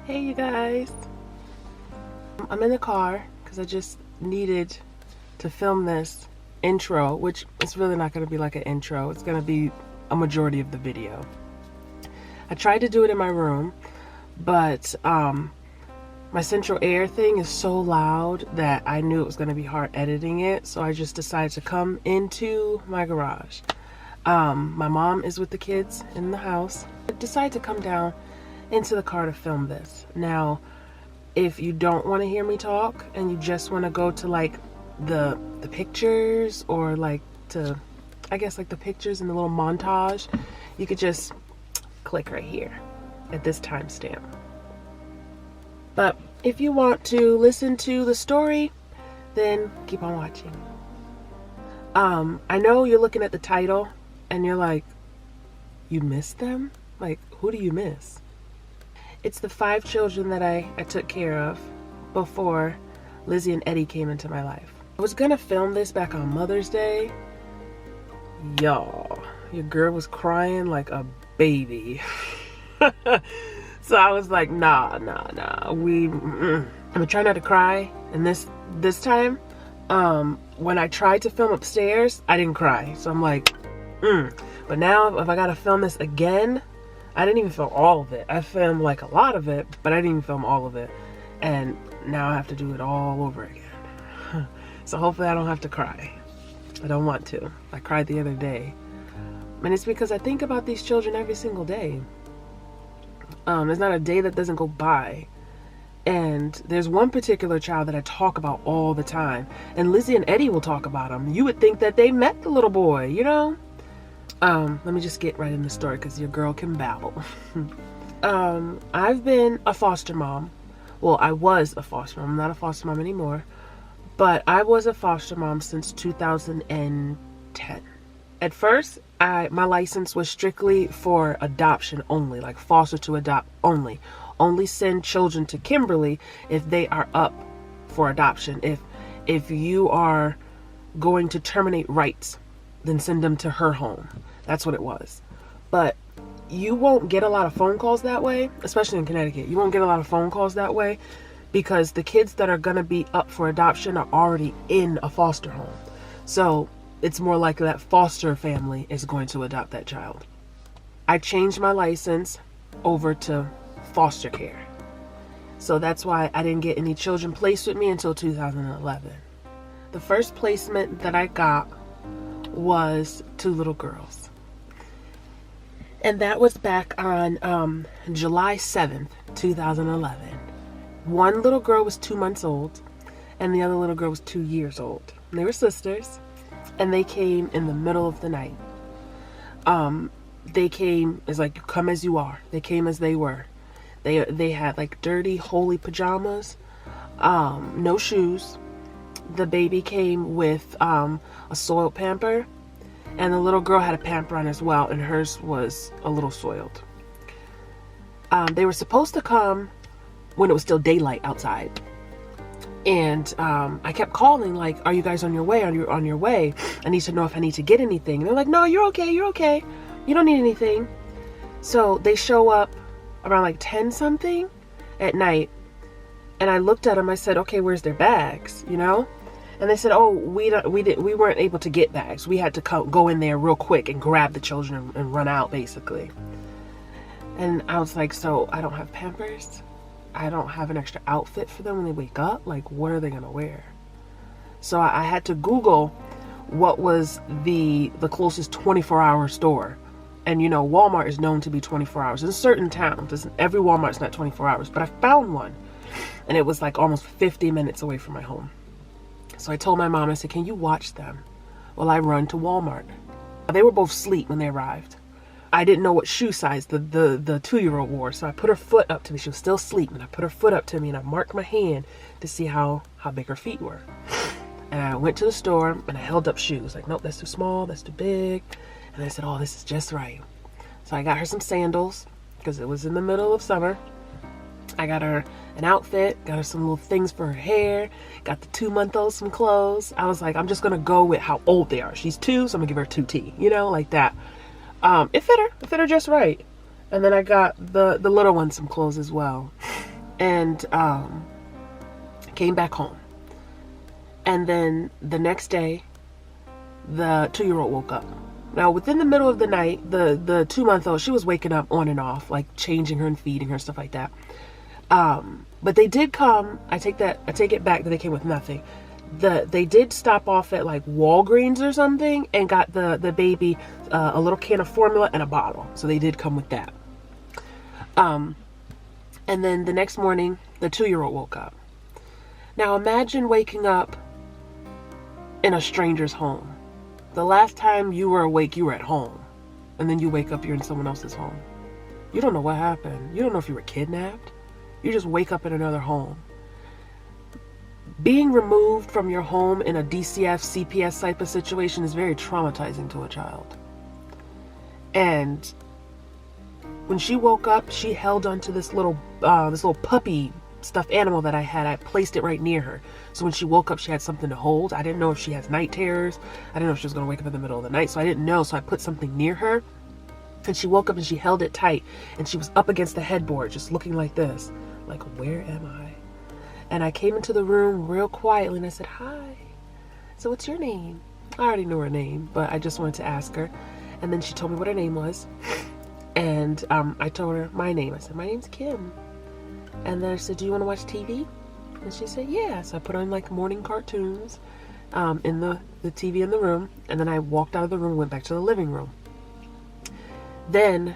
Hey you guys, I'm in the car because I just needed to film this intro, which is really not going to be like an intro. It's going to be a majority of the video. I tried to do it in my room, but my central air thing is so loud that I knew it was going to be hard editing it, so I just decided to come into my garage. My mom is with the kids in the house. I decided to come down into the car to film this. Now, if you don't want to hear me talk and you just want to go to like the pictures, or like to, I guess, like the pictures and the little montage, you could just click right here at this timestamp. But if you want to listen to the story, then keep on watching. I know you're looking at the title and you're like, you missed them? Like, who do you miss? It's the 5 children that I took care of before Lizzie and Eddie came into my life. I was gonna film this back on Mother's Day. Y'all, your girl was crying like a baby. So I was like, nah. I'm gonna try not to cry. And this time, when I tried to film upstairs, I didn't cry. So I'm like, But now if I gotta film this again, I didn't even film all of it. I filmed like a lot of it, but I didn't even film all of it. And now I have to do it all over again. So hopefully I don't have to cry. I don't want to. I cried the other day. And it's because I think about these children every single day. There's not a day that doesn't go by. And there's one particular child that I talk about all the time. And Lizzie and Eddie will talk about him. You would think that they met the little boy, you know? Let me just get right in the story because your girl can babble. I've been a foster mom. Well, I was a foster mom. I'm not a foster mom anymore. But I was a foster mom since 2010. At first, my license was strictly for adoption only, like foster to adopt only. Only send children to Kimberly if they are up for adoption. If you are going to terminate rights, then send them to her home. That's what it was. But you won't get a lot of phone calls that way, especially in Connecticut. You won't get a lot of phone calls that way because the kids that are going to be up for adoption are already in a foster home. So it's more likely that foster family is going to adopt that child. I changed my license over to foster care. So that's why I didn't get any children placed with me until 2011. The first placement that I got was 2 little girls. And that was back on July 7th, 2011. One little girl was 2 months old, and the other little girl was 2 years old. And they were sisters, and they came in the middle of the night. They came as like, come as you are. They came as they were. They had like dirty, holy pajamas, no shoes. The baby came with a soiled pamper, and the little girl had a pamper on as well, and hers was a little soiled. They were supposed to come when it was still daylight outside. And I kept calling, like, are you guys on your way? Are you on your way? I need to know if I need to get anything. And they're like, no, you're okay. You don't need anything. So they show up around like 10 something at night. And I looked at them. I said, okay, where's their bags? You know? And they said, oh, we weren't able to get bags. We had to go in there real quick and grab the children and run out, basically. And I was like, so I don't have Pampers? I don't have an extra outfit for them when they wake up? Like, what are they going to wear? So I had to Google what was the closest 24-hour store. And, you know, Walmart is known to be 24 hours. In certain towns, every Walmart's not 24 hours. But I found one. And it was like almost 50 minutes away from my home. So I told my mom, I said, can you watch them while I run to Walmart? They were both asleep when they arrived. I didn't know what shoe size the 2-year-old wore. So I put her foot up to me. She was still asleep. And I put her foot up to me and I marked my hand to see how big her feet were. And I went to the store and I held up shoes. Like, nope, that's too small. That's too big. And I said, oh, this is just right. So I got her some sandals because it was in the middle of summer. I got her an outfit, got her some little things for her hair, got the 2-month-old some clothes. I was like, I'm just going to go with how old they are. She's 2, so I'm going to give her 2T, you know, like that. It fit her just right. And then I got the little one some clothes as well. and came back home. And then the next day, the 2-year-old woke up. Now, within the middle of the night, the 2-month-old, she was waking up on and off, like changing her and feeding her, stuff like that. But they did come. I take it back that they came with nothing. They did stop off at like Walgreens or something and got the baby a little can of formula and a bottle. So they did come with that. And then the next morning, the 2-year-old woke up. Now imagine waking up in a stranger's home. The last time you were awake, you were at home. And then you wake up, you're in someone else's home. You don't know what happened. You don't know if you were kidnapped. You just wake up in another home. Being removed from your home in a DCF, CPS type of situation is very traumatizing to a child. And when she woke up, she held onto this little puppy stuffed animal that I had. I placed it right near her. So when she woke up, she had something to hold. I didn't know if she has night terrors. I didn't know if she was going to wake up in the middle of the night. So I didn't know. So I put something near her. And she woke up and she held it tight. And she was up against the headboard, just looking like this. Like, where am I? And I came into the room real quietly and I said, hi. So what's your name? I already knew her name, but I just wanted to ask her. And then she told me what her name was. And I told her my name. I said, my name's Kim. And then I said, do you want to watch TV? And she said, yeah. So I put on like morning cartoons in the TV in the room. And then I walked out of the room and went back to the living room. Then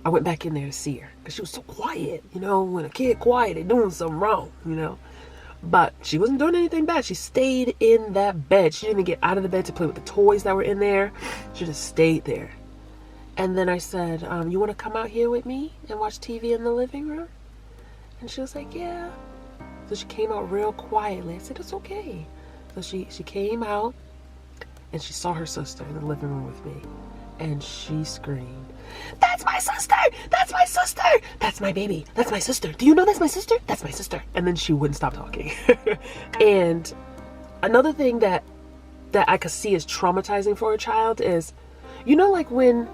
I went back in there to see her because she was so quiet. You know, when a kid quiet, they're doing something wrong, you know. But she wasn't doing anything bad. She stayed in that bed. She didn't even get out of the bed to play with the toys that were in there. She just stayed there. And then I said, you want to come out here with me and watch TV in the living room? And she was like, yeah. So she came out real quietly. I said, it's okay. So she came out and she saw her sister in the living room with me. And she screamed, that's my sister! That's my sister! That's my baby. That's my sister. Do you know that's my sister? That's my sister. And then she wouldn't stop talking. And another thing that I could see is traumatizing for a child is, you know, like when,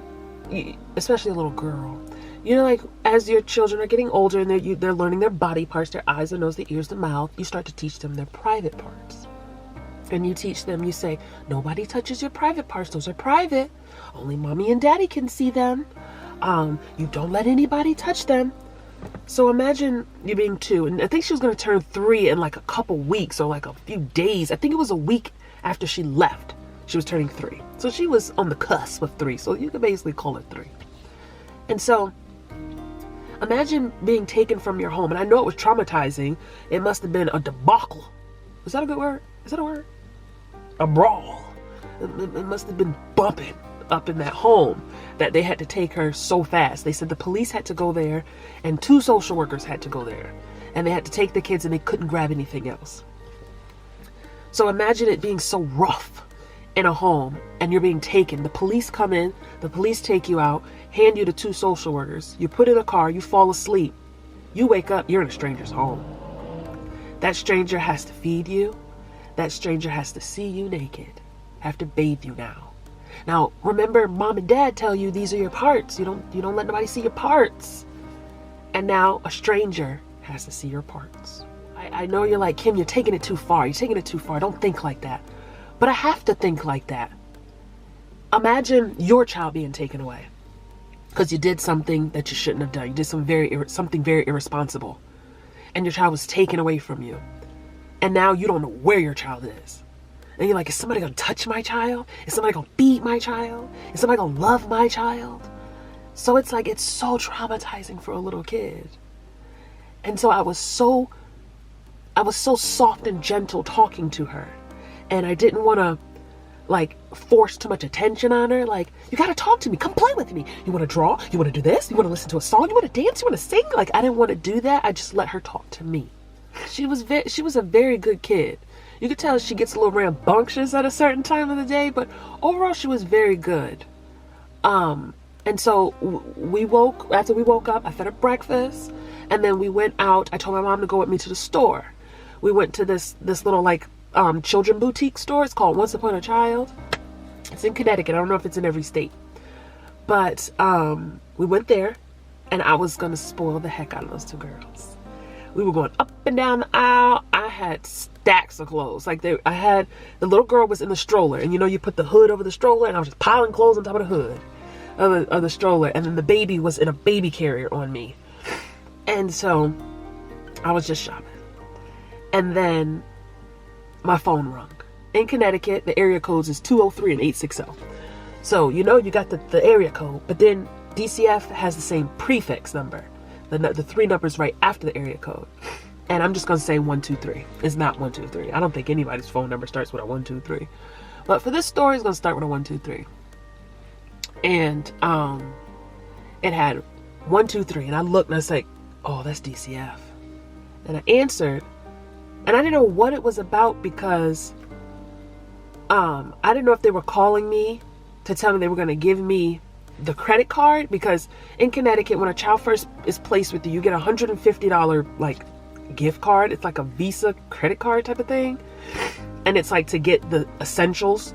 especially a little girl, you know, like as your children are getting older and they're learning their body parts, their eyes, their nose, their ears, their mouth, you start to teach them their private parts. And you teach them, you say, nobody touches your private parts. Those are private. Only mommy and daddy can see them. You don't let anybody touch them. So imagine you being 2. And I think she was going to turn 3 in like a couple weeks or like a few days. I think it was a week after she left. She was turning 3. So she was on the cusp of 3. So you could basically call her 3. And so imagine being taken from your home. And I know it was traumatizing. It must have been a debacle. Is that a good word? Is that a word? A brawl. It must have been bumping up in that home that they had to take her so fast. They said the police had to go there and 2 social workers had to go there. And they had to take the kids and they couldn't grab anything else. So imagine it being so rough in a home and you're being taken. The police come in, the police take you out, hand you to 2 social workers. You put in a car, you fall asleep. You wake up, you're in a stranger's home. That stranger has to feed you. That stranger has to see you naked, have to bathe you now. Now, remember, mom and dad tell you these are your parts. You don't let nobody see your parts. And now a stranger has to see your parts. I know you're like, Kim, you're taking it too far. You're taking it too far. Don't think like that. But I have to think like that. Imagine your child being taken away because you did something that you shouldn't have done. You did something very irresponsible. And your child was taken away from you. And now you don't know where your child is. And you're like, is somebody going to touch my child? Is somebody going to beat my child? Is somebody going to love my child? So it's like, it's so traumatizing for a little kid. And so I was so soft and gentle talking to her. And I didn't want to like force too much attention on her. Like, you got to talk to me. Come play with me. You want to draw? You want to do this? You want to listen to a song? You want to dance? You want to sing? Like, I didn't want to do that. I just let her talk to me. She was a very good kid. You could tell she gets a little rambunctious at a certain time of the day, but overall she was very good. And so after we woke up, I fed her breakfast, and then we went out. I told my mom to go with me to the store. We went to this little like children boutique store. It's called Once Upon a Child. It's in Connecticut. I don't know if it's in every state. But we went there, and I was going to spoil the heck out of those 2 girls. We were going up and down the aisle. I had stacks of clothes. Like I had, the little girl was in the stroller, and you know, you put the hood over the stroller, and I was just piling clothes on top of the hood of the stroller. And then the baby was in a baby carrier on me. And so I was just shopping. And then my phone rung. In Connecticut, the area codes is 203 and 860. So, you know, you got the area code, but then DCF has the same prefix number. The 3 numbers right after the area code. And I'm just going to say 123. It's not 123. I don't think anybody's phone number starts with a 123. But for this story, it's going to start with a 123. And it had 123. And I looked and I was like, oh, that's DCF. And I answered. And I didn't know what it was about because I didn't know if they were calling me to tell me they were going to give me the credit card, because in Connecticut, when a child first is placed with you, you get a $150 like gift card. It's like a Visa credit card type of thing, and it's like to get the essentials.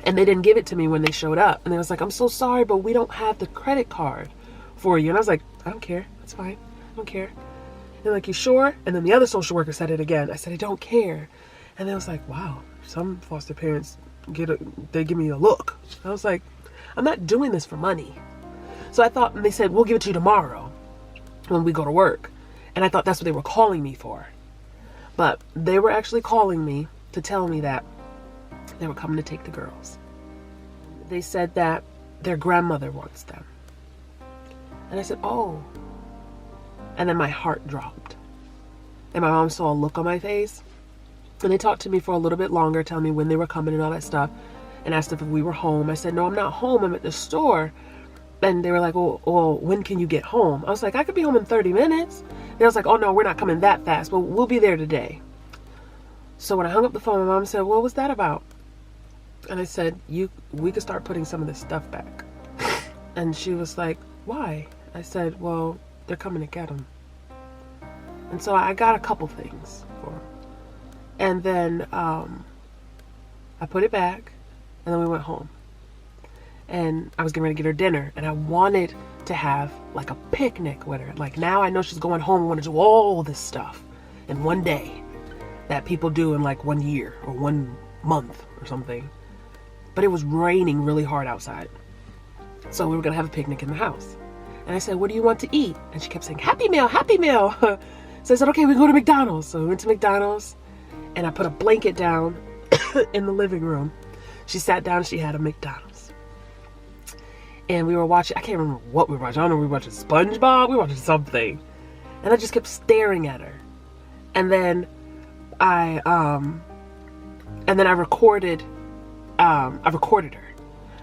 And they didn't give it to me when they showed up, and they was like, I'm so sorry, but we don't have the credit card for you. And I was like, I don't care, it's fine, I don't care. And they're like, you sure? And then the other social worker said it again. I said, I don't care. And they was like, wow, some foster parents they give me a look. I was like, I'm not doing this for money. So I thought, and they said, we'll give it to you tomorrow when we go to work. And I thought that's what they were calling me for. But they were actually calling me to tell me that they were coming to take the girls. They said that their grandmother wants them. And I said, oh. And then my heart dropped. And my mom saw a look on my face. And they talked to me for a little bit longer, telling me when they were coming and all that stuff. And asked if we were home. I said, no, I'm not home. I'm at the store. And they were like, well, when can you get home? I was like, I could be home in 30 minutes. They was like, oh, no, we're not coming that fast, but we'll be there today. So when I hung up the phone, my mom said, what was that about? And I said, we could start putting some of this stuff back. And she was like, why? I said, well, they're coming to get them. And so I got a couple things for them. And then I put it back. And then we went home. And I was getting ready to get her dinner. And I wanted to have like a picnic with her. Like now I know she's going home and want to do all this stuff in one day that people do in like 1 year or 1 month or something. But it was raining really hard outside. So we were going to have a picnic in the house. And I said, what do you want to eat? And she kept saying, Happy Meal, Happy Meal. So I said, okay, we go to McDonald's. So we went to McDonald's. And I put a blanket down in the living room. She sat down and she had a McDonald's. And we were watching, I can't remember what we were watching. I don't know, we were watching SpongeBob, we were watching something. And I just kept staring at her. And then I recorded her.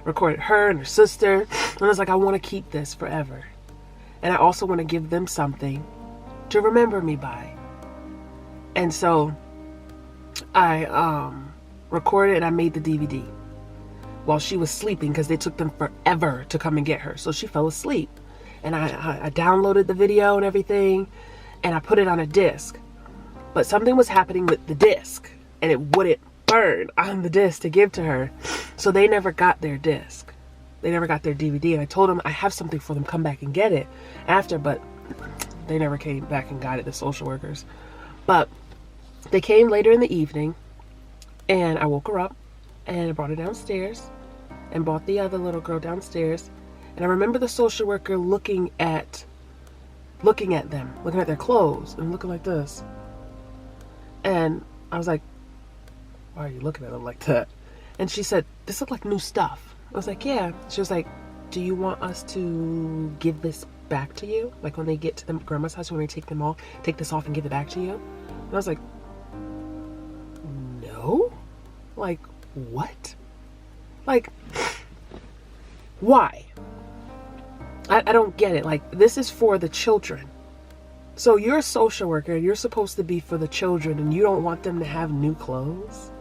Recorded her and her sister. And I was like, I want to keep this forever. And I also want to give them something to remember me by. And so I recorded and I made the DVD while she was sleeping because they took them forever to come and get her. So she fell asleep. And I downloaded the video and everything and I put it on a disc. But something was happening with the disc and it wouldn't burn on the disc to give to her. So they never got their disc. They never got their DVD. And I told them I have something for them, come back and get it after. But they never came back and got it, the social workers. But they came later in the evening and I woke her up and I brought her downstairs and brought the other little girl downstairs. And I remember the social worker looking at them, looking at their clothes and looking like this. And I was like, why are you looking at them like that? And she said, this looks like new stuff. I was like, yeah. She was like, do you want us to give this back to you? Like when they get to the grandma's house, when they take this off and give it back to you? And I was like, no. Like, what? Like, why? I don't get it. Like, this is for the children. So you're a social worker and you're supposed to be for the children and you don't want them to have new clothes?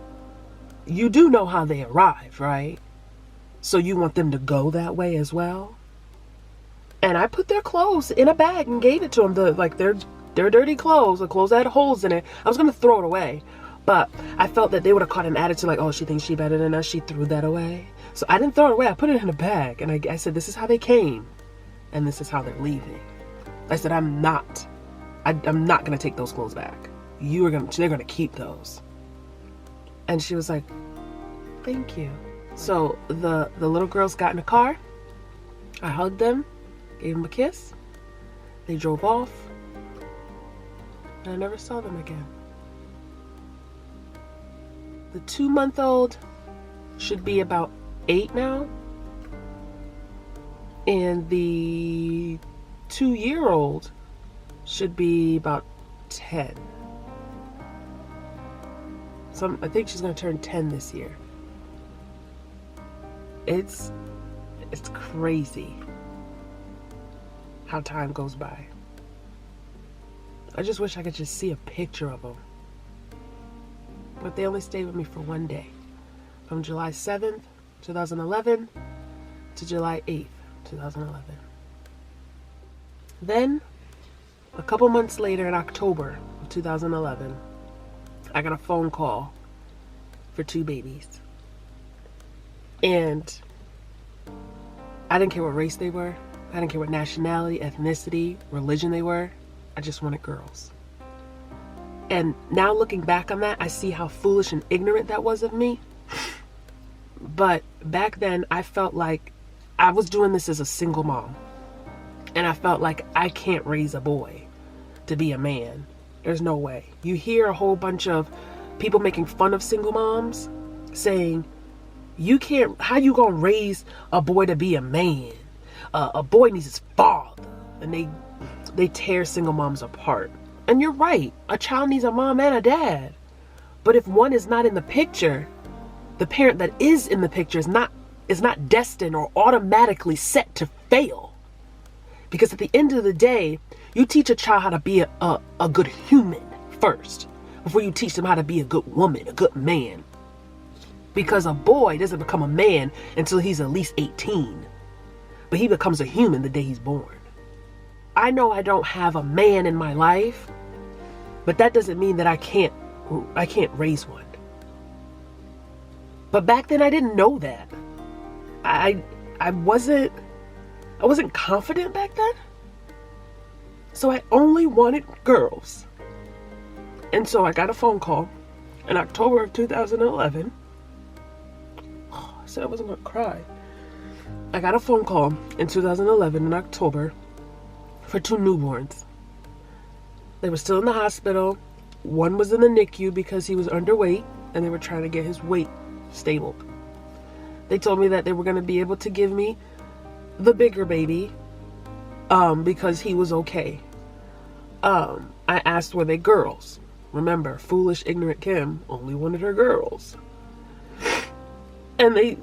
You do know how they arrive, right? So you want them to go that way as well? And I put their clothes in a bag and gave it to them. Their dirty clothes, the clothes that had holes in it. I was going to throw it away. But I felt that they would have caught an attitude like, oh, she thinks she's better than us. She threw that away. So I didn't throw it away. I put it in a bag. And I said, this is how they came. And this is how they're leaving. I said, I I'm not going to take those clothes back. They're going to keep those. And she was like, thank you. So the little girls got in a car. I hugged them, gave them a kiss. They drove off. And I never saw them again. The 2-month-old should be about 8 now. And the 2-year-old should be about 10. I think she's going to turn 10 this year. It's crazy how time goes by. I just wish I could just see a picture of them. But they only stayed with me for one day. From July 7th, 2011 to July 8th, 2011. Then, a couple months later in October of 2011, I got a phone call for 2 babies. And I didn't care what race they were. I didn't care what nationality, ethnicity, religion they were. I just wanted girls. And now looking back on that, I see how foolish and ignorant that was of me. But back then, I felt like I was doing this as a single mom. And I felt like I can't raise a boy to be a man. There's no way. You hear a whole bunch of people making fun of single moms, saying, how you gonna raise a boy to be a man? A boy needs his father. And they tear single moms apart. And you're right. A child needs a mom and a dad. But if one is not in the picture, the parent that is in the picture is not destined or automatically set to fail. Because at the end of the day, you teach a child how to be a good human first, before you teach them how to be a good woman, a good man. Because a boy doesn't become a man until he's at least 18. But he becomes a human the day he's born. I know I don't have a man in my life, but that doesn't mean that I can't raise one. But back then I didn't know that. I wasn't confident back then. So I only wanted girls. And so I got a phone call in October of 2011. I said I wasn't going to cry. I got a phone call in 2011 in October for 2 newborns. They were still in the hospital. One was in the NICU because he was underweight and they were trying to get his weight stable. They told me that they were going to be able to give me the bigger baby because he was okay. I asked, were they girls? Remember, foolish, ignorant Kim only wanted her girls. And they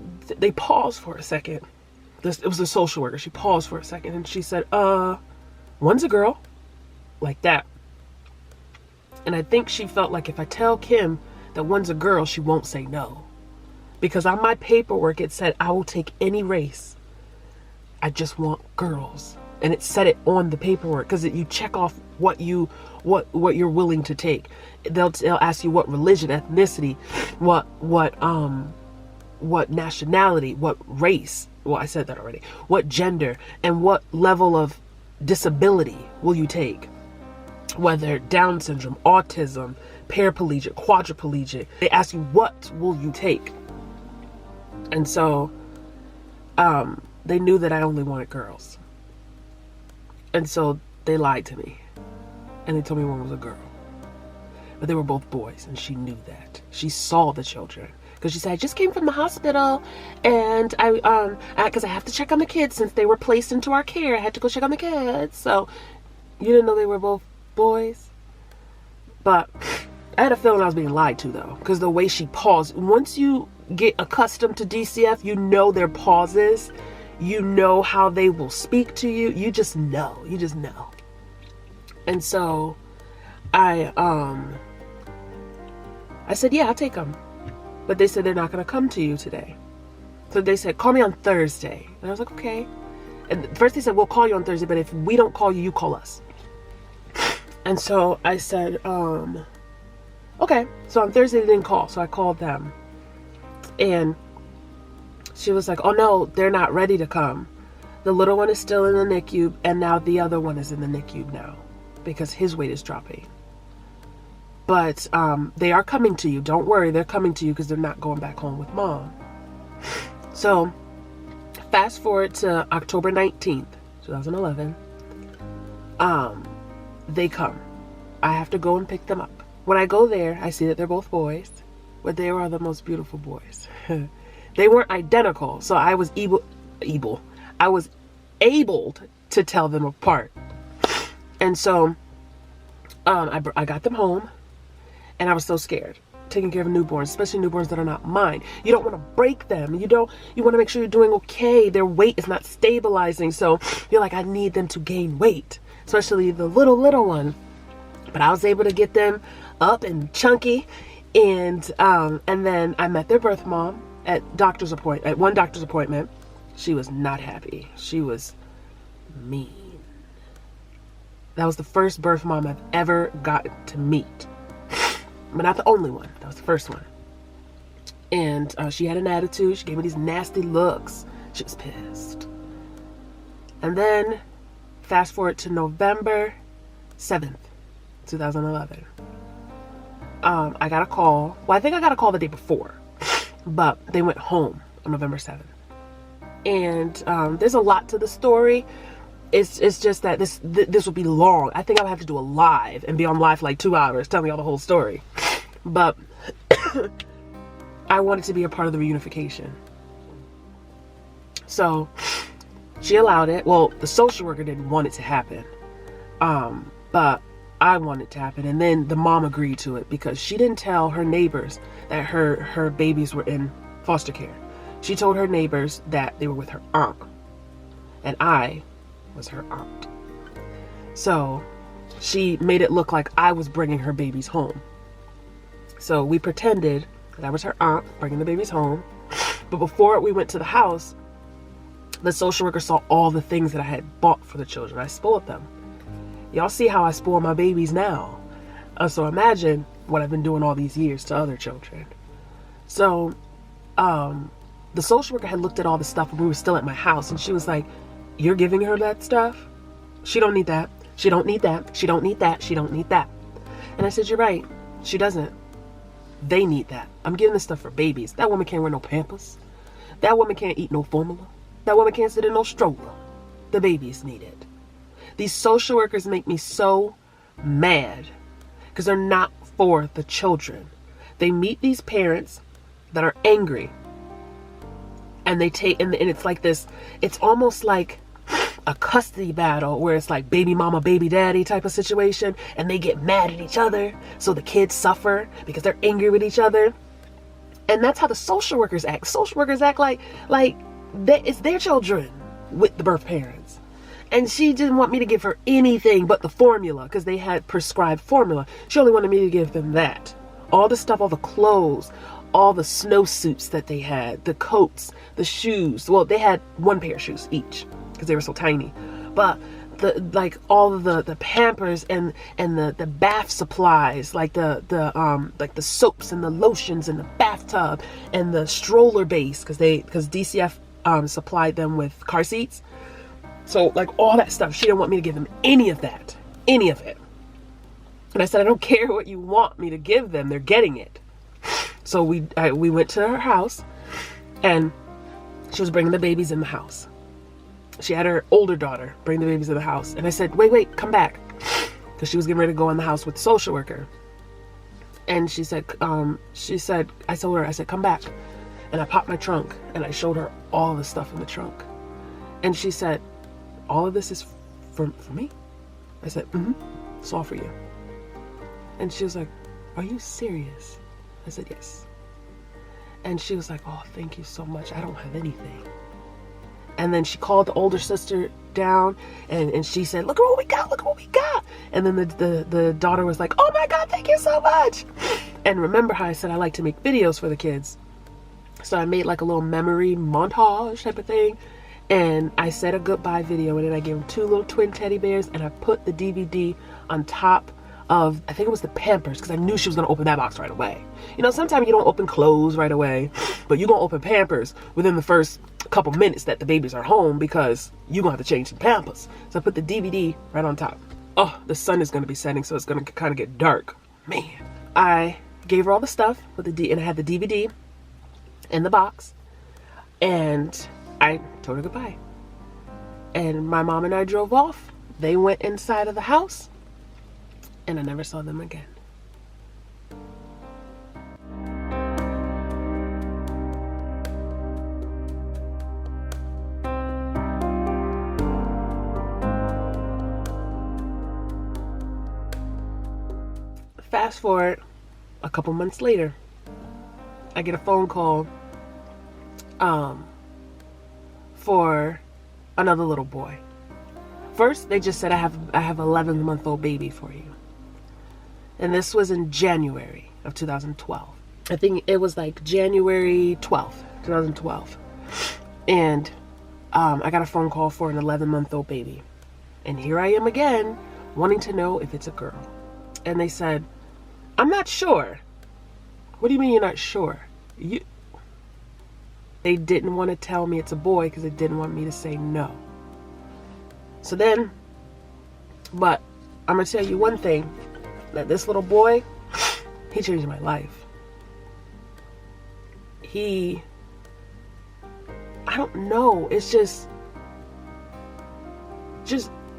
paused for a second. It was a social worker. She paused for a second and she said, one's a girl. Like that. And I think she felt like if I tell Kim that one's a girl, she won't say no. Because on my paperwork, it said, I will take any race. I just want girls. And it said it on the paperwork because you check off what you're willing to take. They'll ask you what religion, ethnicity, what nationality, what race. Well, I said that already. What gender and what level of disability will you take? Whether Down syndrome, autism, paraplegic, quadriplegic. They ask you, what will you take? And so they knew that I only wanted girls. And so they lied to me. And they told me one was a girl. But they were both boys, and she knew that. She saw the children. Because she said, I just came from the hospital, and because I have to check on the kids since they were placed into our care. I had to go check on the kids. So, you didn't know they were both boys? But I had a feeling I was being lied to, though. Because the way she paused. Once you get accustomed to DCF, you know their pauses. You know how they will speak to you. You just know. You just know. And so, I said, yeah, I'll take them. But they said they're not going to come to you today. So they said, call me on Thursday. And I was like, okay. And first they said, we'll call you on Thursday, but if we don't call you, you call us. And so I said, okay. So on Thursday they didn't call. So I called them. And she was like, oh no, they're not ready to come. The little one is still in the NICU, and now the other one is in the NICU now. because his weight is dropping. But they are coming to you. Don't worry, they're coming to you because they're not going back home with mom. So fast forward to October 19th, 2011. They come. I have to go and pick them up. When I go there, I see that they're both boys, but they are the most beautiful boys. They weren't identical, so I was able to tell them apart. And so I got them home, and I was so scared taking care of newborns, especially newborns that are not mine. You don't want to break them. You want to make sure you're doing okay. Their weight is not stabilizing, so you're like, I need them to gain weight, especially the little one. But I was able to get them up and chunky, and then I met their birth mom at one doctor's appointment. She was not happy. She was mean. That was the first birth mom I've ever gotten to meet. But not the only one. That was the first one. And she had an attitude. She gave me these nasty looks. She was pissed. And then fast forward to November 7th, 2011. I got a call. Well, I think I got a call the day before. But they went home on November 7th. And there's a lot to the story. It's just that this will be long. I think I'll have to do a live and be on live for like 2 hours telling y'all the whole story. But I wanted to be a part of the reunification. So she allowed it. Well, the social worker didn't want it to happen. But I wanted it to happen. And then the mom agreed to it because she didn't tell her neighbors that her babies were in foster care. She told her neighbors that they were with her aunt. And I was her aunt. So she made it look like I was bringing her babies home. So we pretended that I was her aunt bringing the babies home. But before we went to the house, the social worker saw all the things that I had bought for the children. I spoiled them. Y'all see how I spoil my babies now. So imagine what I've been doing all these years to other children. So the social worker had looked at all the stuff when we were still at my house, and she was like, you're giving her that stuff? She don't need that. She don't need that. She don't need that. She don't need that. And I said, you're right. She doesn't. They need that. I'm giving this stuff for babies. That woman can't wear no Pampers. That woman can't eat no formula. That woman can't sit in no stroller. The babies need it. These social workers make me so mad because they're not for the children. They meet these parents that are angry, and they take, and it's like this, it's almost like a custody battle where it's like baby mama, baby daddy type of situation, and they get mad at each other, so the kids suffer because they're angry with each other. And that's how the social workers act. Social workers act like it's their children with the birth parents. And she didn't want me to give her anything but the formula because they had prescribed formula. She only wanted me to give them that. All the stuff, all the clothes, all the snowsuits that they had, the coats, the shoes. Well, they had one pair of shoes each because they were so tiny. But all of the Pampers and the bath supplies, like the soaps and the lotions and the bathtub and the stroller base because DCF supplied them with car seats. So like all that stuff, she didn't want me to give them any of that, any of it. And I said, I don't care what you want me to give them, they're getting it. So we went to her house, and she was bringing the babies in the house. She had her older daughter bring the babies in the house. And I said, wait, come back. Because she was getting ready to go in the house with the social worker. And she said, I told her, come back. And I popped my trunk, and I showed her all the stuff in the trunk. And she said, all of this is for me? I said, it's all for you. And she was like, are you serious? I said, yes. And she was like, oh, thank you so much. I don't have anything. And then she called the older sister down, and she said, look at what we got, look at what we got. And then the daughter was like, oh my God, thank you so much. And remember how I said I like to make videos for the kids. So I made like a little memory montage type of thing. And I said a goodbye video, and then I gave them 2 little twin teddy bears, and I put the DVD on top of, I think it was the Pampers, because I knew she was going to open that box right away. You know, sometimes you don't open clothes right away, but you're going to open Pampers within the first couple minutes that the babies are home because you're going to have to change the Pampers. So I put the DVD right on top. Oh, the sun is going to be setting, so it's going to kind of get dark. Man. I gave her all the stuff with and I had the DVD in the box, and I told her goodbye. And my mom and I drove off. They went inside of the house, and I never saw them again. Fast forward a couple months later, I get a phone call for another little boy. First, they just said, I have 11-month-old baby for you. And this was in January of 2012. I think it was like January 12th, 2012. And I got a phone call for an 11-month-old baby. And here I am again, wanting to know if it's a girl. And they said, I'm not sure. What do you mean you're not sure? They didn't want to tell me it's a boy because they didn't want me to say no. So then, but I'm going to tell you one thing, that this little boy, he changed my life. I don't know, it's just,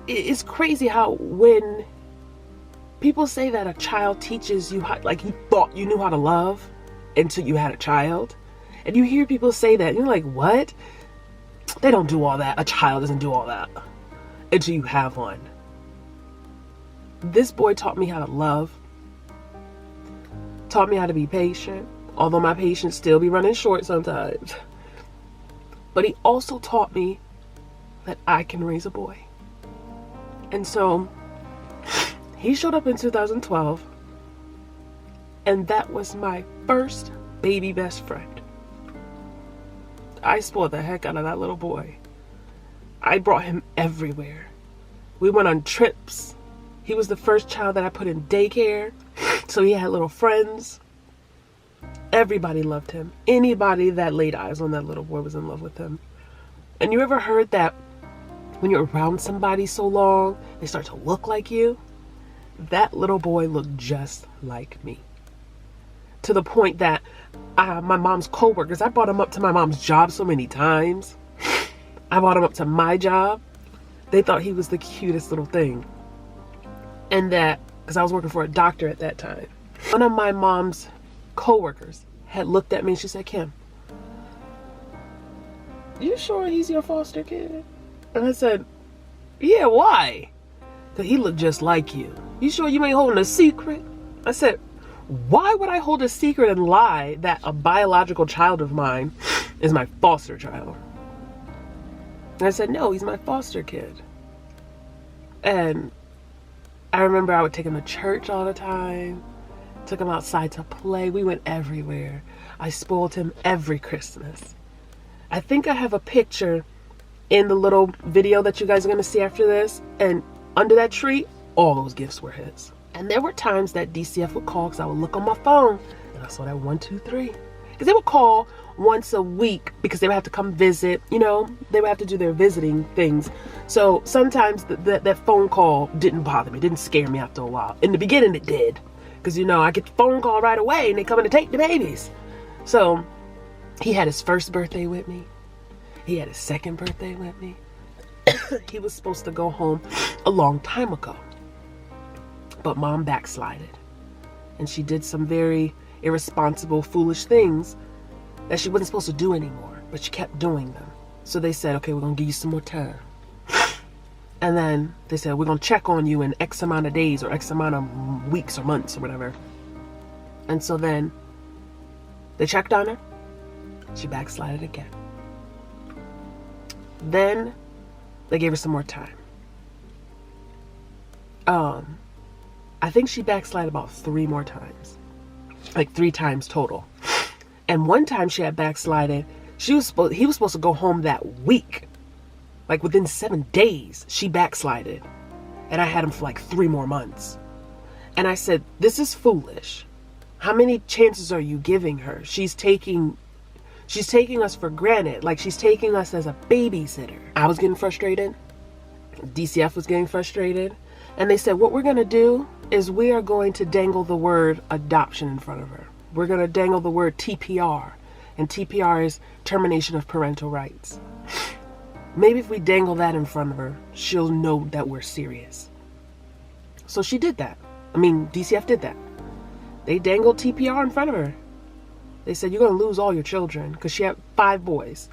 it's crazy how when people say that a child teaches you how, like you thought you knew how to love until you had a child. And you hear people say that, and you're like, what? They don't do all that. A child doesn't do all that until you have one. This boy taught me how to love. Taught me how to be patient. Although my patience still be running short sometimes. But he also taught me that I can raise a boy. And so he showed up in 2012, and that was my first baby best friend. I spoiled the heck out of that little boy. I brought him everywhere. We went on trips. He was the first child that I put in daycare, so he had little friends. Everybody loved him. Anybody that laid eyes on that little boy was in love with him. And you ever heard that when you're around somebody so long, they start to look like you? That little boy looked just like me. To the point that my mom's co-workers, I brought him up to my mom's job so many times. I brought him up to my job. They thought he was the cutest little thing. And that, because I was working for a doctor at that time, one of my mom's co-workers had looked at me and she said, Kim, you sure he's your foster kid? And I said, yeah, why? Because he looked just like you. You sure you ain't holding a secret? I said, why would I hold a secret and lie that a biological child of mine is my foster child? And I said, no, he's my foster kid. And I remember I would take him to church all the time. Took him outside to play. We went everywhere. I spoiled him every Christmas. I think I have a picture in the little video that you guys are going to see after this. And under that tree, all those gifts were his. And there were times that DCF would call because I would look on my phone and I saw that 1, 2, 3. Because they would call once a week because they would have to come visit. You know, they would have to do their visiting things. So sometimes that phone call didn't bother me. Didn't scare me after a while. In the beginning it did. Because, you know, I get the phone call right away and they come in to take the babies. So he had his first birthday with me. He had his second birthday with me. He was supposed to go home a long time ago. But mom backslided. And she did some very irresponsible, foolish things that she wasn't supposed to do anymore. But she kept doing them. So they said, okay, we're going to give you some more time. And then they said, we're going to check on you in X amount of days or X amount of weeks or months or whatever. And so then they checked on her. She backslided again. Then they gave her some more time. I think she backslid about 3 more times. Like 3 times total. And one time she had backslided, he was supposed to go home that week. Like within 7 days, she backslided. And I had him for like 3 more months. And I said, this is foolish. How many chances are you giving her? She's taking us for granted. Like she's taking us as a babysitter. I was getting frustrated. DCF was getting frustrated. And they said, what we're going to do is we are going to dangle the word adoption in front of her. We're going to dangle the word TPR. And TPR is termination of parental rights. Maybe if we dangle that in front of her, she'll know that we're serious. So she did that. I mean, DCF did that. They dangled TPR in front of her. They said, you're going to lose all your children, because she had 5 boys.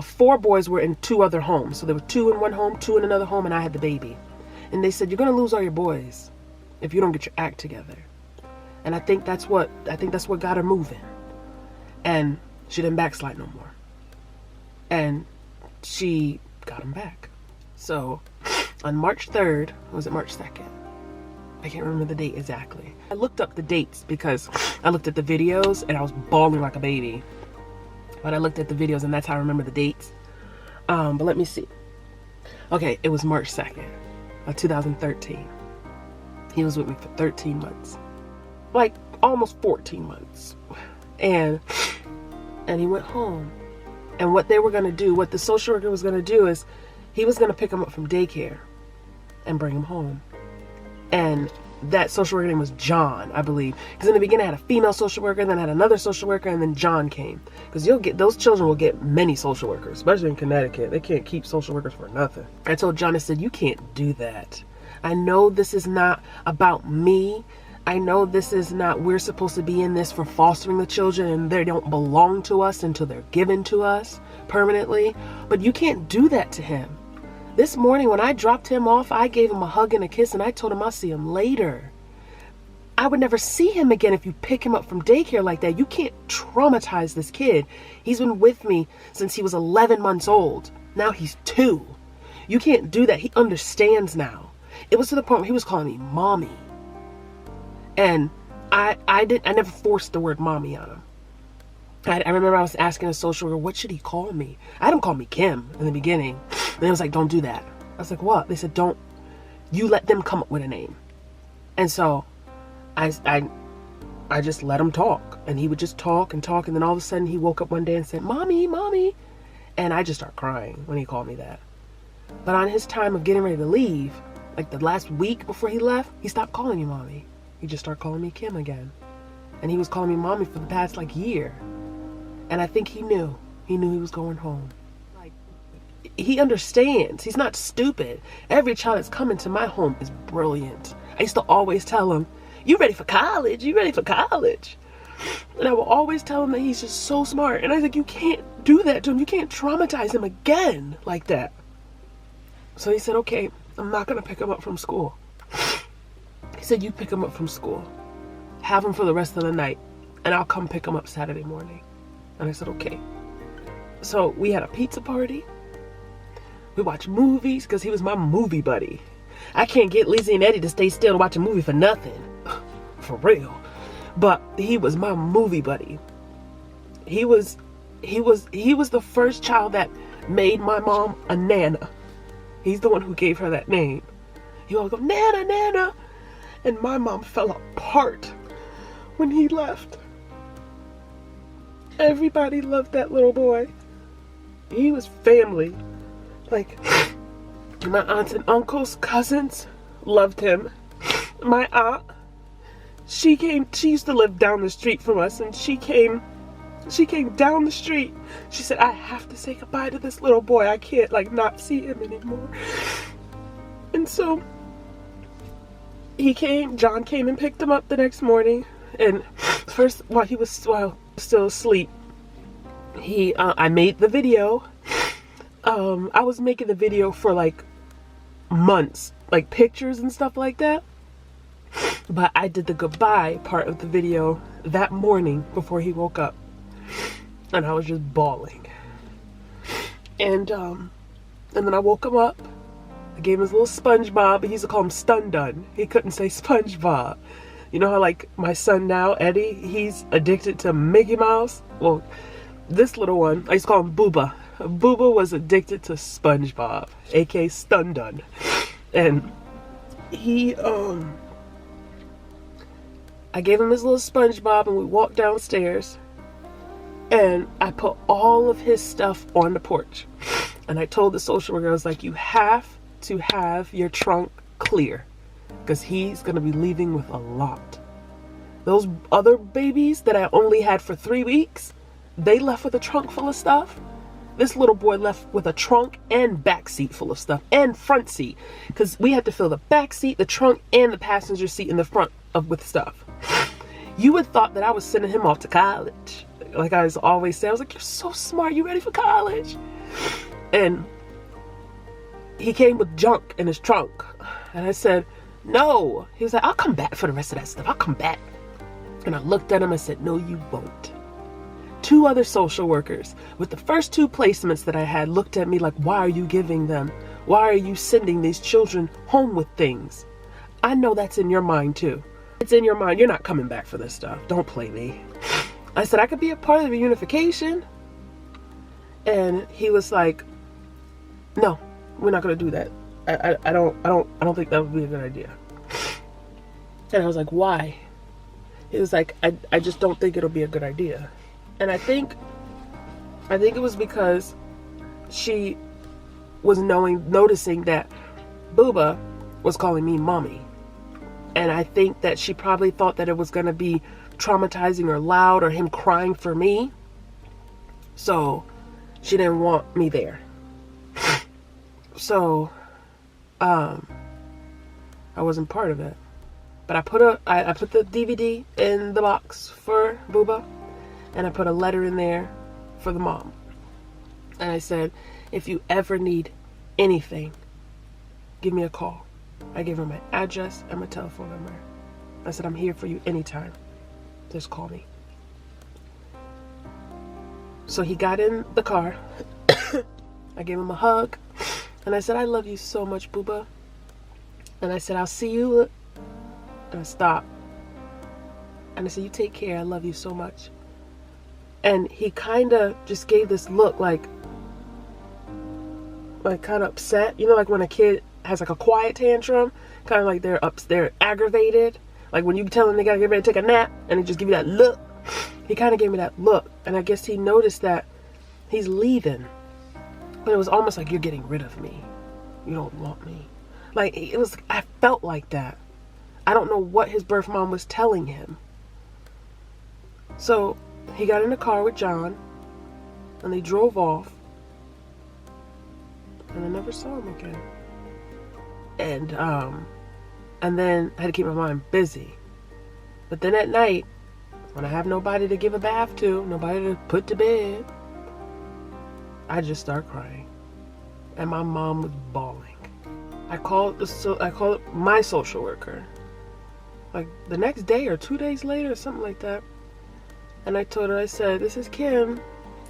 4 boys were in 2 other homes. So there were 2 in one home, 2 in another home, and I had the baby. And they said, you're going to lose all your boys if you don't get your act together. And I think that's what got her moving. And she didn't backslide no more. And she got him back. So on March 3rd, was it March 2nd? I can't remember the date exactly. I looked up the dates because I looked at the videos and I was bawling like a baby. But I looked at the videos and that's how I remember the dates. But let me see. Okay, it was March 2nd of 2013. He was with me for 13 months. Like almost 14 months. And he went home. And what they were going to do, what the social worker was going to do is he was going to pick him up from daycare and bring him home. And that social worker name was John, I believe. Because in the beginning I had a female social worker, then I had another social worker, and then John came. Because those children will get many social workers, especially in Connecticut. They can't keep social workers for nothing. I told John, I said, you can't do that. I know this is not about me. I know this is not, we're supposed to be in this for fostering the children and they don't belong to us until they're given to us permanently. But you can't do that to him. This morning when I dropped him off, I gave him a hug and a kiss and I told him I'll see him later. I would never see him again if you pick him up from daycare like that. You can't traumatize this kid. He's been with me since he was 11 months old. Now he's 2. You can't do that. He understands now. It was to the point where he was calling me mommy. And I never forced the word mommy on him. I remember I was asking a social worker, what should he call me? I had him call me Kim in the beginning. And they was like, don't do that. I was like, what? They said, don't, you let them come up with a name. And so I just let him talk. And he would just talk. And then all of a sudden he woke up one day and said, mommy, mommy. And I just started crying when he called me that. But on his time of getting ready to leave, like the last week before he left, he stopped calling me mommy. He just started calling me Kim again. And he was calling me mommy for the past like year. And I think he knew he was going home. Like, he understands. He's not stupid. Every child that's coming to my home is brilliant. I used to always tell him, you ready for college? You ready for college? And I will always tell him that he's just so smart. And I was like, you can't do that to him. You can't traumatize him again like that. So he said, okay, I'm not going to pick him up from school. He said, you pick him up from school. Have him for the rest of the night. And I'll come pick him up Saturday morning. And I said, okay. So we had a pizza party. We watched movies because he was my movie buddy. I can't get Lizzie and Eddie to stay still and watch a movie for nothing. For real. But he was my movie buddy. He was the first child that made my mom a Nana. He's the one who gave her that name. He would go, Nana, Nana. And my mom fell apart when he left. Everybody loved that little boy. He was family. Like, my aunts and uncles, cousins loved him. My aunt, she used to live down the street from us, and she came down the street. She said, I have to say goodbye to this little boy. I can't, like, not see him anymore. And so John came and picked him up the next morning. And first, while he was still asleep, I made the video. I was making the video for like months, like pictures and stuff like that. But I did the goodbye part of the video that morning before he woke up. And I was just bawling. And then I woke him up. I gave him his little SpongeBob. He used to call him Stun Dun. He couldn't say SpongeBob. You know how, like, my son now, Eddie, he's addicted to Mickey Mouse? Well, this little one, I used to call him Booba. Booba was addicted to SpongeBob, aka Stun Dun. And he, I gave him his little SpongeBob and we walked downstairs. And I put all of his stuff on the porch. And I told the social worker, I was like, you have to have your trunk clear. because he's going to be leaving with a lot. Those other babies that I only had for 3 weeks, they left with a trunk full of stuff. This little boy left with a trunk and back seat full of stuff, and front seat, because we had to fill the back seat, the trunk, and the passenger seat in the front with stuff. You would thought that I was sending him off to college. Like I was always saying, I was like, you're so smart, you ready for college? And he came with junk in his trunk. And I said, no. He was like, I'll come back for the rest of that stuff. I'll come back. And I looked at him and said, no, you won't. 2 other social workers with the first 2 placements that I had looked at me like, why are you giving them? Why are you sending these children home with things? I know that's in your mind too. It's in your mind. You're not coming back for this stuff. Don't play me. I said, I could be a part of the unification. And he was like, no, we're not going to do that. I don't think that would be a good idea. And I was like, why? He was like, I just don't think it'll be a good idea. And I think it was because she was noticing that Booba was calling me mommy. And I think that she probably thought that it was going to be traumatizing or loud or him crying for me. So she didn't want me there. So I wasn't part of it. But I put the DVD in the box for Booba. And I put a letter in there for the mom. And I said, if you ever need anything, give me a call. I gave her my address and my telephone number. I said, I'm here for you anytime. Just call me. So he got in the car. I gave him a hug. And I said, I love you so much, Booba. And I said, I'll see you. And I stopped. And I said, you take care. I love you so much. And he kind of just gave this look like kind of upset. You know, like when a kid has like a quiet tantrum, kind of like they're aggravated. Like when you tell them they gotta get ready to take a nap and they just give you that look. He kind of gave me that look. And I guess he noticed that he's leaving. But it was almost like, you're getting rid of me. You don't want me. Like I felt like that. I don't know what his birth mom was telling him. So he got in the car with John and they drove off, and I never saw him again. And then I had to keep my mind busy. But then at night, when I have nobody to give a bath to, nobody to put to bed, I just start crying. And my mom was bawling. I called my social worker like the next day or 2 days later or something like that. And I told her, I said, this is Kim.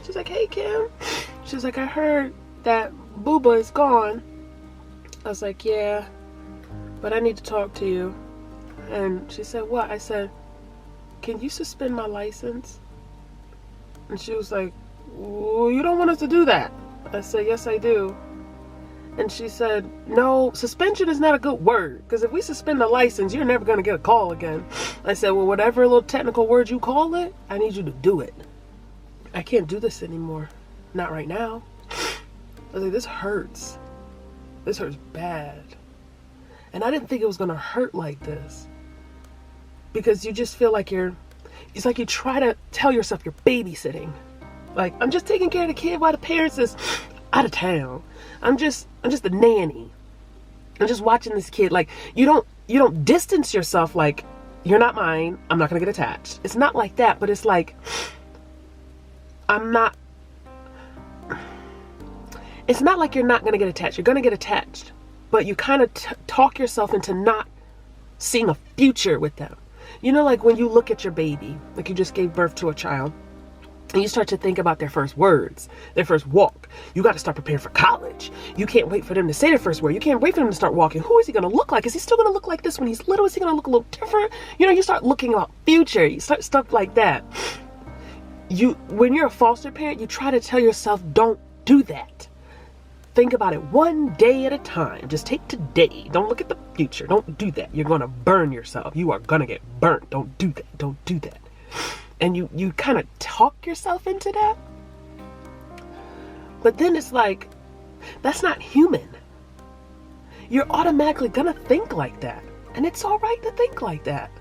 She's like, hey, Kim. She's like, I heard that Booba is gone. I was like, yeah, but I need to talk to you. And she said, what? I said, can you suspend my license? And she was like, well, you don't want us to do that. I said, yes, I do. And she said, no, suspension is not a good word, because if we suspend the license, you're never going to get a call again. I said, well, whatever little technical word you call it, I need you to do it. I can't do this anymore. Not right now. I was like, this hurts. This hurts bad. And I didn't think it was going to hurt like this. Because you just feel like it's like you try to tell yourself you're babysitting. Like, I'm just taking care of the kid while the parents is out of town. I'm just a nanny. I'm just watching this kid. Like, you don't distance yourself like, you're not mine, I'm not gonna get attached. It's not like that, but it's like, it's not like you're not gonna get attached. You're gonna get attached, but you kind of talk yourself into not seeing a future with them. You know, like when you look at your baby, like you just gave birth to a child, and you start to think about their first words, their first walk. You got to start preparing for college. You can't wait for them to say their first word. You can't wait for them to start walking. Who is he going to look like? Is he still going to look like this when he's little? Is he going to look a little different? You know, you start looking about future. You start stuff like that. When you're a foster parent, you try to tell yourself, don't do that. Think about it one day at a time. Just take today. Don't look at the future. Don't do that. You're going to burn yourself. You are going to get burnt. Don't do that. Don't do that. And you kind of talk yourself into that. But then it's like, that's not human. You're automatically going to think like that. And it's all right to think like that.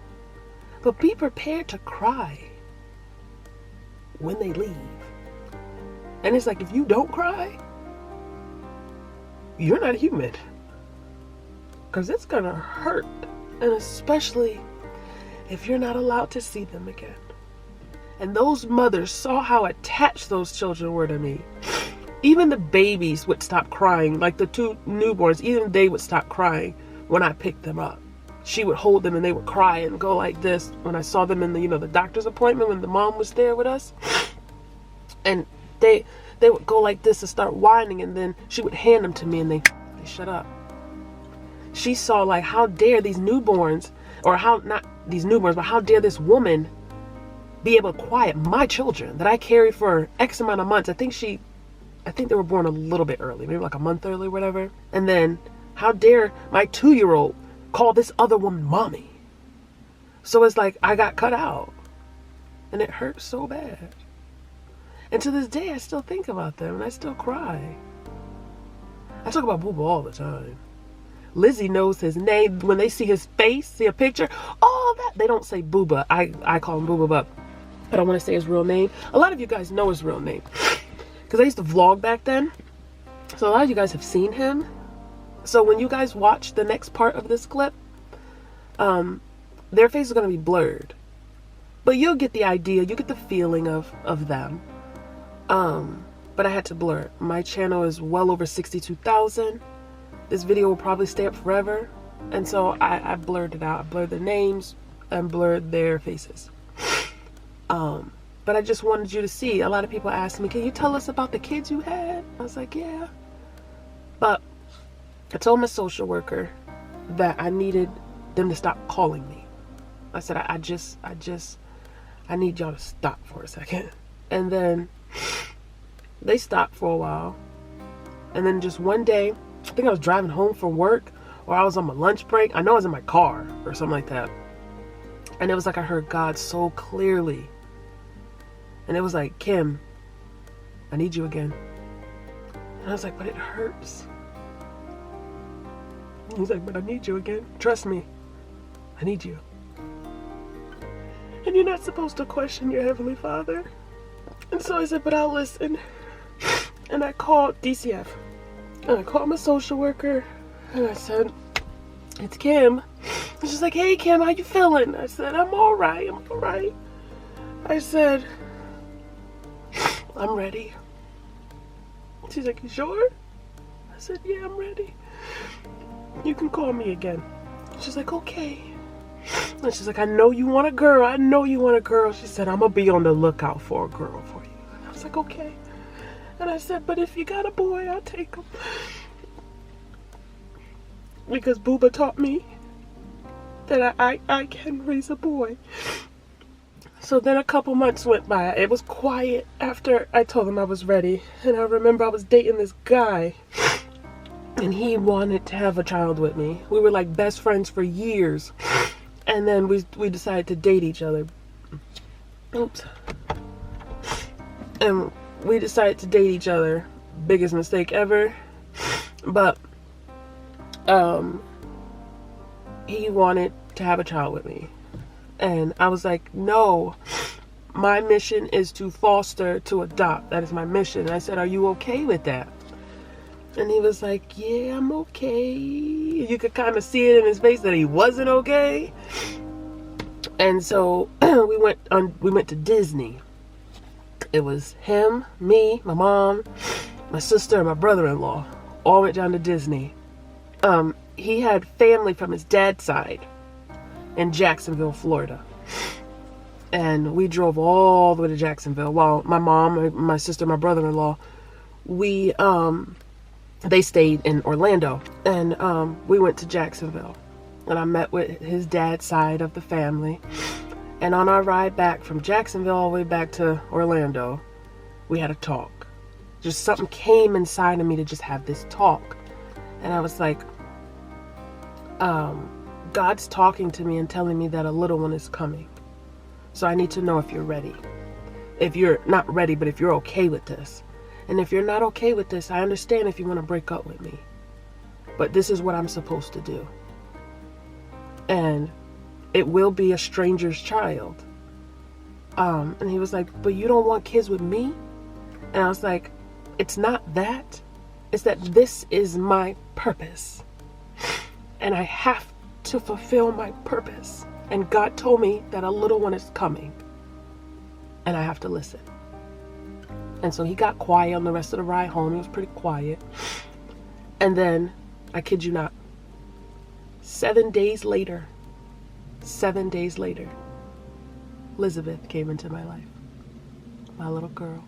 But be prepared to cry when they leave. And it's like, if you don't cry, you're not human. Because it's going to hurt. And especially if you're not allowed to see them again. And those mothers saw how attached those children were to me. Even the babies would stop crying. Like the 2 newborns, even they would stop crying when I picked them up. She would hold them and they would cry and go like this when I saw them in the, the doctor's appointment when the mom was there with us. And they would go like this and start whining, and then she would hand them to me and they shut up. She saw like, how dare these newborns, or how, not these newborns, but how dare this woman be able to quiet my children that I carried for X amount of months. I think they were born a little bit early, maybe like a month early, whatever. And then how dare my 2-year-old call this other woman mommy? So it's like I got cut out, and it hurt so bad. And to this day, I still think about them and I still cry. I talk about Booba all the time. Lizzie knows his name. When they see his face, see a picture, all that, they don't say Booba. I call him Booba, but I don't want to say his real name. A lot of you guys know his real name because I used to vlog back then. So a lot of you guys have seen him. So when you guys watch the next part of this clip, their face is going to be blurred. But you'll get the idea. You get the feeling of them. But I had to blur it. My channel is well over 62,000. This video will probably stay up forever. And so I blurred it out. I blurred their names and blurred their faces. But I just wanted you to see. A lot of people asked me, can you tell us about the kids you had? I was like, yeah. But I told my social worker that I needed them to stop calling me. I said, I need y'all to stop for a second. And then they stopped for a while. And then just one day, I think I was driving home from work, or I was on my lunch break. I know I was in my car or something like that. And it was like I heard God so clearly. And it was like, Kim, I need you again. And I was like, but it hurts. He's like, but I need you again. Trust me. I need you. And you're not supposed to question your Heavenly Father. And so I said, but I'll listen. And I called DCF. And I called my social worker. And I said, it's Kim. And she's like, hey, Kim, how you feeling? I said, I'm all right. I'm all right. I said, I'm ready. She's like, you sure? I said, yeah, I'm ready. You can call me again. She's like, okay. And she's like, I know you want a girl. I know you want a girl. She said, I'm going to be on the lookout for a girl for you. And I was like, okay. And I said, but if you got a boy, I'll take him. Because Booba taught me that I can raise a boy. So then a couple months went by. It was quiet after I told him I was ready. And I remember I was dating this guy. And he wanted to have a child with me. We were like best friends for years. And then we decided to date each other. Oops. And we decided to date each other. Biggest mistake ever. But he wanted to have a child with me. And I was like, no, my mission is to foster, to adopt. That is my mission. And I said, are you okay with that? And he was like, yeah, I'm okay. You could kind of see it in his face that he wasn't okay. And so we went to Disney. It was him, me, my mom, my sister, and my brother-in-law all went down to Disney. He had family from his dad's side in Jacksonville, Florida. And we drove all the way to Jacksonville while my mom, my sister, my brother-in-law, they stayed in Orlando. And we went to Jacksonville. And I met with his dad's side of the family. And on our ride back from Jacksonville all the way back to Orlando, we had a talk. Just something came inside of me to just have this talk. And I was like, God's talking to me and telling me that a little one is coming. So I need to know if you're ready. If you're not ready, but if you're okay with this. And if you're not okay with this, I understand if you want to break up with me. But this is what I'm supposed to do. and it will be a stranger's child. And he was like, but you don't want kids with me? And I was like, it's not that. It's that this is my purpose. And I have to fulfill my purpose. And God told me that a little one is coming. And I have to listen. And so he got quiet on the rest of the ride home. He was pretty quiet. And then, I kid you not, 7 days later, Elizabeth came into my life. My little girl.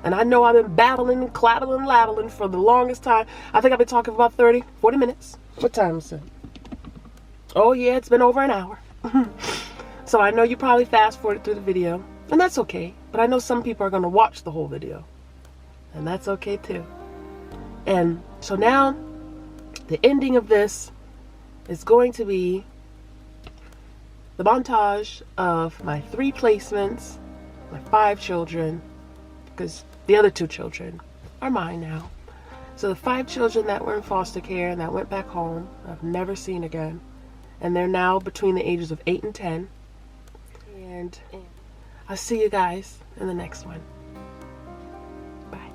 And I know I've been babbling and clabbling and labbling for the longest time. I think I've been talking for about 30, 40 minutes. What time is it? Oh yeah, it's been over an hour. So I know you probably fast forwarded through the video. And that's okay. But I know some people are going to watch the whole video. And that's okay too. And so now, the ending of this is going to be the montage of my 3 placements, my 5 children, because the other 2 children are mine now. So the 5 children that were in foster care and that went back home, I've never seen again. And they're now between the ages of 8 and 10. And I'll see you guys in the next one. Bye.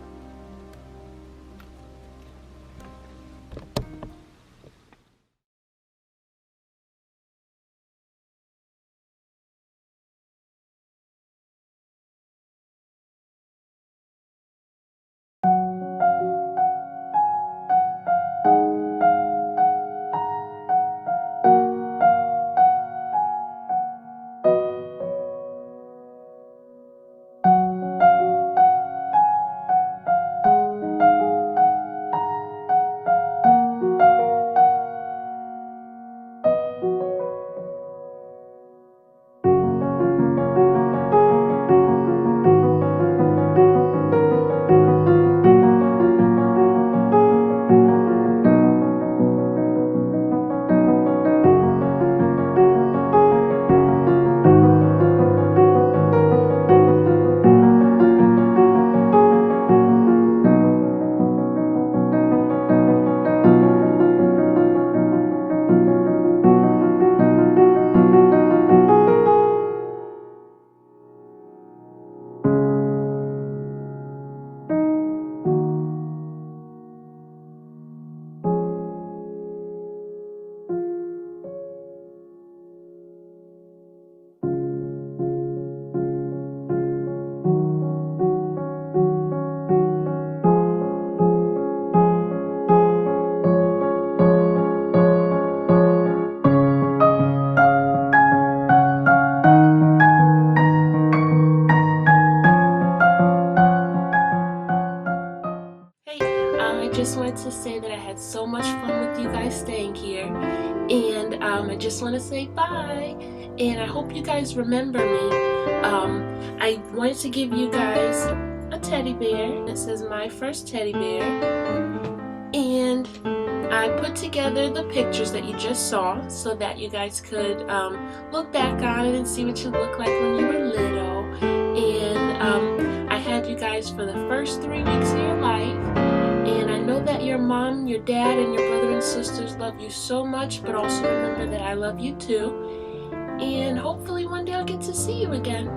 Just wanted to say that I had so much fun with you guys staying here, and I just want to say bye, and I hope you guys remember me. I wanted to give you guys a teddy bear that says my first teddy bear, and I put together the pictures that you just saw so that you guys could look back on it and see what you look like when you were little. And I had you guys for the first 3 weeks of your life. And I know that your mom, your dad, and your brother and sisters love you so much, but also remember that I love you too. And hopefully one day I'll get to see you again.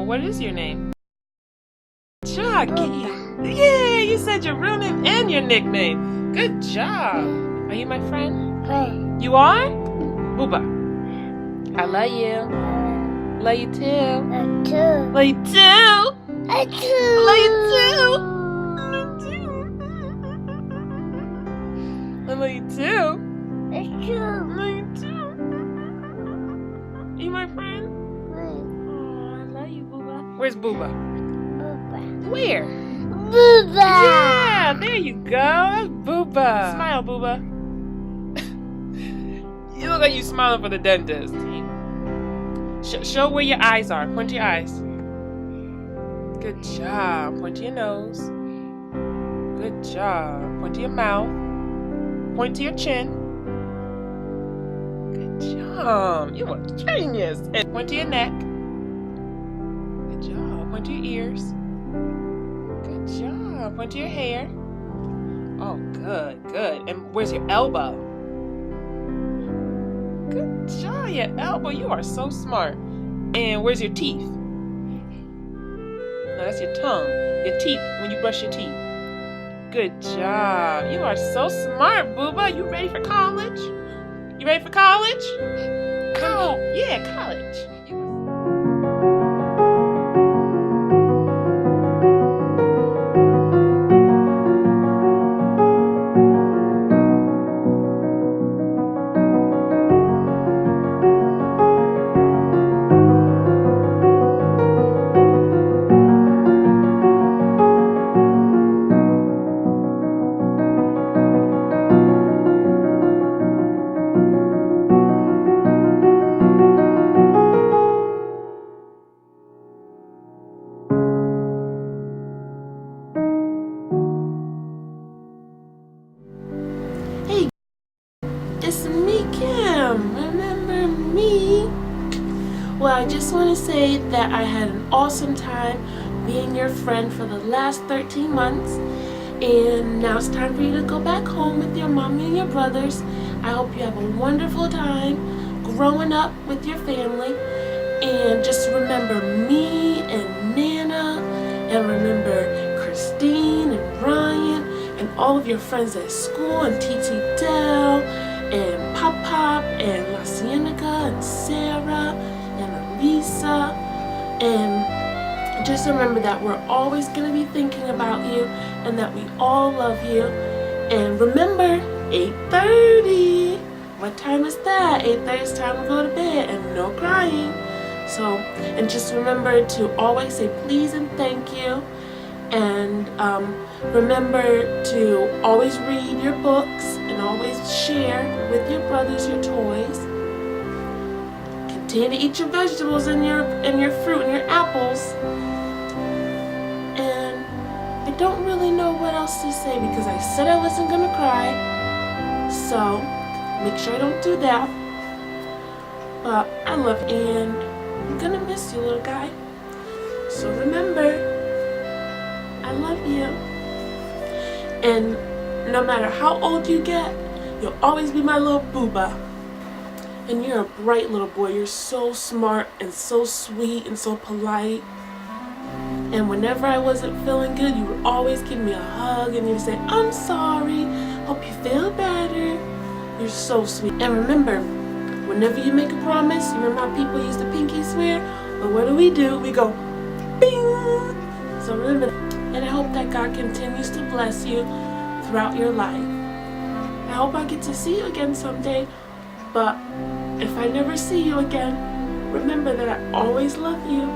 what is your name? Job. Yeah, you said your real name and your nickname. Good job. Are you my friend? You are? Booba. I love you. Love you too. Love you too. Love you too. I love you too. Love you too. You my friend? Oh, I love you, Booba. Where's Booba? Where? Booba! Yeah, there you go. That's Booba. Smile, Booba. You look like you smiling for the dentist. Show where your eyes are. Point to your eyes. Good job. Point to your nose. Good job. Point to your mouth. Point to your chin. Good job. You are a genius. And point to your neck. Good job. Point to your ears. Good job. Point to your hair. Oh, good, good. And where's your elbow? Good job, your elbow. You are so smart. And where's your teeth? No, that's your tongue. Your teeth, when you brush your teeth. Good job. You are so smart, Booba. You ready for college? You ready for college? College. Yeah, college. It's me, Kim. Remember me? Well, I just want to say that I had an awesome time being your friend for the last 13 months. And now it's time for you to go back home with your mommy and your brothers. I hope you have a wonderful time growing up with your family. And just remember me and Nana. And remember Christine and Ryan and all of your friends at school and TT Dell and Pop Pop and La Cienega and Sarah and Elisa. And just remember that we're always going to be thinking about you and that we all love you. And remember, 8:30. What time is that? 8:30 is time to go to bed and no crying. So, and just remember to always say please and thank you. And remember to always read your books and always share with your brothers your toys. Continue to eat your vegetables and your fruit and your apples. And I don't really know what else to say because I said I wasn't gonna cry. So make sure I don't do that. But I love you and I'm gonna miss you, little guy. So remember, I love you. And no matter how old you get, you'll always be my little Booba. And you're a bright little boy. You're so smart and so sweet and so polite. And whenever I wasn't feeling good, you would always give me a hug and you'd say, I'm sorry, hope you feel better. You're so sweet. And remember, whenever you make a promise, you remember how people use the pinky swear? But what do? We go, bing! So remember, and I hope that God continues to bless you throughout your life. I hope I get to see you again someday, but if I never see you again, remember that I always love you.